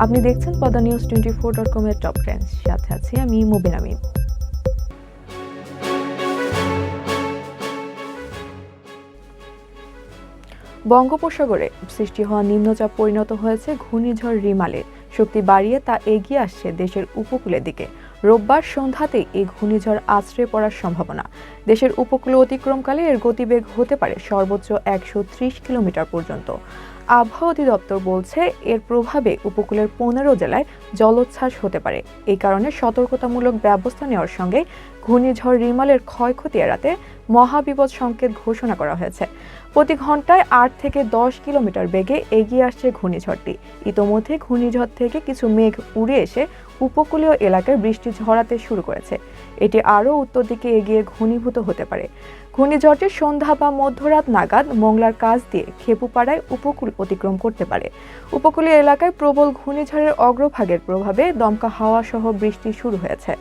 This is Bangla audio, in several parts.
আপনি দেখছেন পদ্মা নিউজ 24.com এর টপ ট্রেন্ডস, সাথে আছি আমি মুবিন আমিন। বঙ্গোপসাগরে সৃষ্টি হওয়া নিম্নচাপ পরিণত হয়েছে ঘূর্ণিঝড় রিমালে। শক্তি বাড়িয়ে তা এগিয়ে আসছে দেশের উপকূলের দিকে। রোববার সন্ধ্যাতেই এই ঘূর্ণিঝড় আছড়ে পড়ার সম্ভাবনা। দেশের উপকূল অতিক্রমকালে এর গতিবেগ হতে পারে সর্বোচ্চ 130 কিলোমিটার পর্যন্ত। আবহাওয়া অধিদপ্তর বলছে এর প্রভাবে উপকূলের 15 জেলায় জলোচ্ছ্বাস হতে পারে। এই কারণে সতর্কতামূলক ব্যবস্থা নেওয়ার সঙ্গে ঘূর্ণিঝড় রিমালের ক্ষয়ক্ষতি এড়াতে মহাবিপদ সংকেত ঘোষণা করা হয়েছে। প্রতি ঘন্টায় 8 থেকে 10 কিলোমিটার বেগে এগিয়ে আসছে ঘূর্ণিঝড়টি। ইতোমধ্যে ঘূর্ণিঝড় থেকে কিছু মেঘ উড়ে এসে উপকূলীয় এলাকায় বৃষ্টি ঝরাতে শুরু করেছে। এটি আরও উত্তর দিকে এগিয়ে ঘনীভূত হতে পারে। ঘূর্ণিঝড়টি সন্ধ্যা বা মধ্যরাত নাগাদ মংলার কাছ দিয়ে খেপুপাড়ায় উপকূল অতিক্রম করতে পারে। উপকূলীয় এলাকায় প্রবল ঘূর্ণিঝড়ের অগ্রভাগের প্রভাবে দমকা হাওয়া সহ বৃষ্টি শুরু হয়েছে।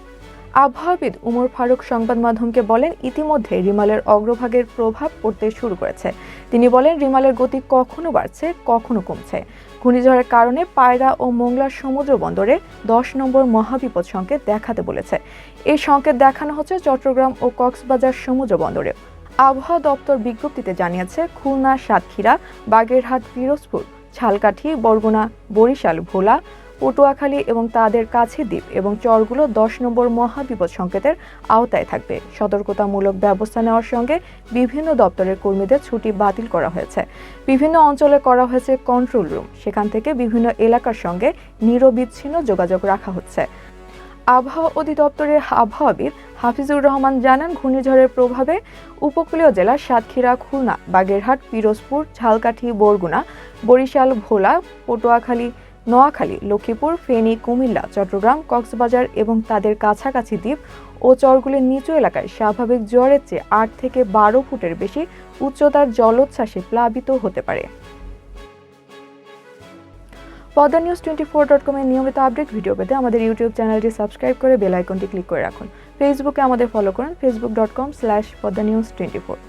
আবহাওয়াবিদ উমর ফারুক সংবাদ মাধ্যমকে বলেন, ইতিমধ্যে রিমালের অগ্রভাগের প্রভাব পড়তে শুরু করেছে। তিনি বলেন, রিমালের গতি কখনো বাড়ছে, কখনো কমছে। ঘূর্ণিঝড়ের কারণে পায়রা ও মোংলার সমুদ্র বন্দরে 10 নম্বর মহাবিপদ সংকেত দেখাতে বলেছে। এই সংকেত দেখানো হচ্ছে চট্টগ্রাম ও কক্সবাজার সমুদ্র বন্দরে। আবহাওয়া দপ্তর বিজ্ঞপ্তিতে জানিয়েছে, খুলনা, সাতক্ষীরা, বাগেরহাট, পিরোজপুর, ঝালকাঠি, বরগুনা, বরিশাল, ভোলা, পটুয়াখালী এবং তাদের কাছে দ্বীপ এবং চরগুলো 10 নম্বর মহাবিপদ সংকেতের আওতায় থাকবে। সতর্কতামূলক ব্যবস্থা নেওয়ার সঙ্গে বিভিন্ন দপ্তরের কর্মীদের ছুটি বাতিল করা হয়েছে। বিভিন্ন অঞ্চলে করা হয়েছে কন্ট্রোল রুম, সেখান থেকে বিভিন্ন এলাকার সঙ্গে নিরবিচ্ছিন্ন যোগাযোগ রাখা হচ্ছে। আবহাওয়া অধিদপ্তরের আবহাওয়াবিদ হাফিজুর রহমান জানান, ঘূর্ণিঝড়ের প্রভাবে উপকূলীয় জেলা সাতক্ষীরা, খুলনা, বাগেরহাট, পিরোজপুর, ঝালকাঠি, বরগুনা, বরিশাল, ভোলা, পটুয়াখালী, নোয়াখালী, লক্ষ্মীপুর, ফেনী, কুমিল্লা, চট্টগ্রাম, কক্সবাজার এবং তাদের কাছাকাছি দ্বীপ ও চরগুলির নিচু এলাকায় স্বাভাবিক জ্বরের চেয়ে 8 থেকে 12 ফুটের বেশি উচ্চতার জলোচ্ছ্বাসে প্লাবিত হতে পারে। পদ্মা নিউজ 24.com এর নিয়মিত আপডেট ভিডিও পেতে আমাদের ইউটিউব চ্যানেলটি সাবস্ক্রাইব করে বেল আইকনটি ক্লিক করে রাখুন। ফেসবুকে আমাদের ফলো করুন, facebook.com/poddanews24।